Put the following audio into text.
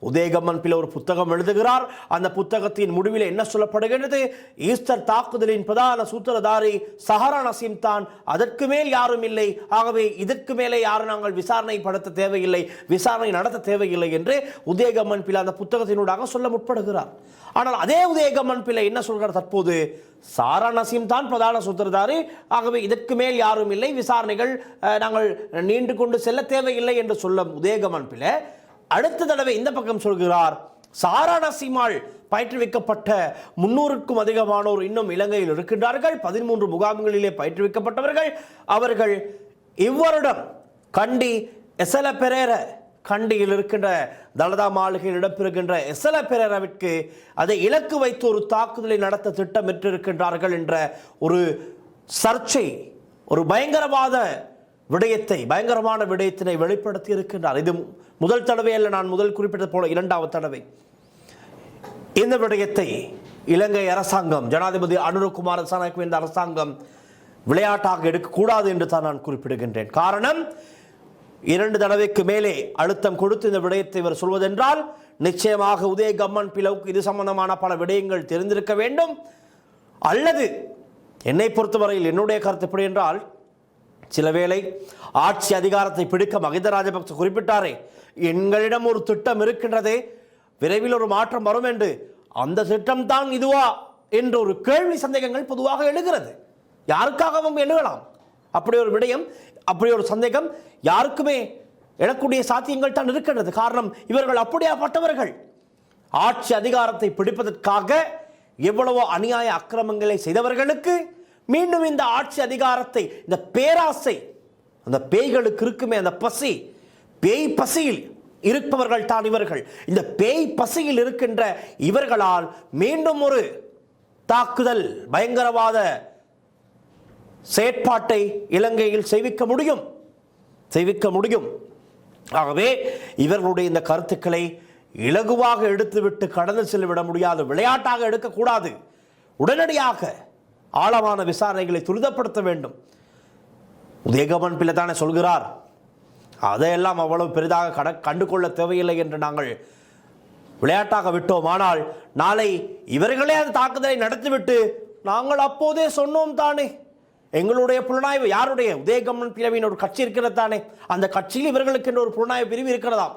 உதயகம்மன் பிள்ளை ஒரு புத்தகம் எழுதுகிறார். அந்த புத்தகத்தின் முடிவில் என்ன சொல்லப்படுகின்றது? ஈஸ்டர் தாக்குதலின் பிரதான சூத்திரதாரி சஹரா நசீம் தான், அதற்கு மேல் யாரும் இல்லை. ஆகவே இதற்கு மேலே யாரும் நாங்கள் விசாரணை படுத்த தேவையில்லை, விசாரணை நடத்த தேவையில்லை என்று உதயகம்மன் பிள்ளை அந்த புத்தகத்தினூடாக சொல்ல முற்படுகிறார். ஆனால் அதே உதயகம்மன் பிள்ளை என்ன சொல்கிறார்? தற்போது சாரா நசீம் தான் பிரதான சூத்திரதாரி, ஆகவே இதற்கு மேல் யாரும் இல்லை, விசாரணைகள் நாங்கள் நீண்டு கொண்டு செல்ல தேவையில்லை என்று சொல்ல உதயகம்மன் பிள்ளை அடுத்த தடவை இந்த பக்கம் சொல்கிறார், சாரா நசீமால் பயிற்றுவிக்கப்பட்ட 300க்கும் அதிகமானோர் இன்னும் இலங்கையில் இருக்கின்றார்கள். 13 முகாம்களிலே பயிற்றுவிக்கப்பட்டவர்கள். அவர்கள் இவ்வருடம் கண்டி எசல பெரேர, கண்டியில் இருக்கின்ற தலதா மாளிகையில் இடம்பெறுகின்ற எசல பெரேராவிற்கு அதை இலக்கு வைத்து ஒரு தாக்குதலை நடத்த திட்டமிட்டிருக்கின்றார்கள் என்ற ஒரு சர்ச்சை, ஒரு பயங்கரமான விடயத்தினை வெளிப்படுத்தி இருக்கின்றார். இது முதல் தடவை அல்ல, நான் முதல் குறிப்பிட்டது போல 2வது தடவை. இந்த விடயத்தை இலங்கை அரசாங்கம், ஜனாதிபதி அனுரகுமார திசாநாயக்க என்ற அரசாங்கம் விளையாட்டாக எடுக்கக்கூடாது என்று தான் நான் குறிப்பிடுகின்றேன். காரணம், 2 தடவைக்கு மேலே அழுத்தம் கொடுத்து இந்த விடயத்தை இவர் சொல்வதென்றால் நிச்சயமாக உதயகம்மன் பிளவுக்கு இது சம்பந்தமான பல விடயங்கள் தெரிந்திருக்க வேண்டும். அல்லது என்னை பொறுத்தவரையில் என்னுடைய கருத்து எப்படி என்றால், சில வேளை ஆட்சி அதிகாரத்தை பிடிக்க மகிந்த ராஜபக்ச குறிப்பிட்டாரே, எங்களிடம் ஒரு திட்டம் இருக்கின்றதே, விரைவில் ஒரு மாற்றம் வரும் என்று, அந்த திட்டம் தான் இதுவா என்ற ஒரு கேள்வி சந்தேகங்கள் பொதுவாக எழுகிறது. யாருக்காகவும் எழுகலாம். அப்படி ஒரு விடயம், அப்படி ஒரு சந்தேகம் யாருக்குமே எழக்கூடிய சாத்தியங்கள் தான் இருக்கின்றது. காரணம், இவர்கள் அப்படியாப்பட்டவர்கள். ஆட்சி அதிகாரத்தை பிடிப்பதற்காக எவ்வளவோ அநியாய அக்கிரமங்களை செய்தவர்களுக்கு மீண்டும் இந்த ஆட்சி அதிகாரத்தை, இந்த பேராசை, அந்த பேய்களுக்கு இருக்குமே அந்த பசி, பேய் பசியில் இருப்பவர்கள் தான் இவர்கள். இந்த பேய் பசியில் இருக்கின்ற இவர்களால் மீண்டும் ஒரு தாக்குதல், பயங்கரவாத செயற்பாட்டை இலங்கையில் செய்விக்க முடியும். ஆகவே இவர்களுடைய இந்த கருத்துக்களை இலகுவாக எடுத்துவிட்டு கடந்து செல்லிவிட முடியாது, விளையாட்டாக எடுக்கக்கூடாது. உடனடியாக ஆழமான விசாரணைகளை துரிதப்படுத்த வேண்டும். உதயகம்மன் பிள்ளை தானே சொல்கிறார், அதையெல்லாம் அவ்வளவு பெரிதாக கண்டுகொள்ள தேவையில்லை என்று நாங்கள் விளையாட்டாக விட்டோம். ஆனால் நாளை இவர்களே அந்த தாக்குதலை நடத்திவிட்டு, நாங்கள் அப்போதே சொன்னோம் தானே, எங்களுடைய புலனாய்வு, யாருடைய, உதயகம்மன் பிரிவின் ஒரு கட்சி இருக்கிறது தானே, அந்த கட்சியில் இவர்களுக்கு ஒரு புலனாய்வு பிரிவு இருக்கிறதாம்,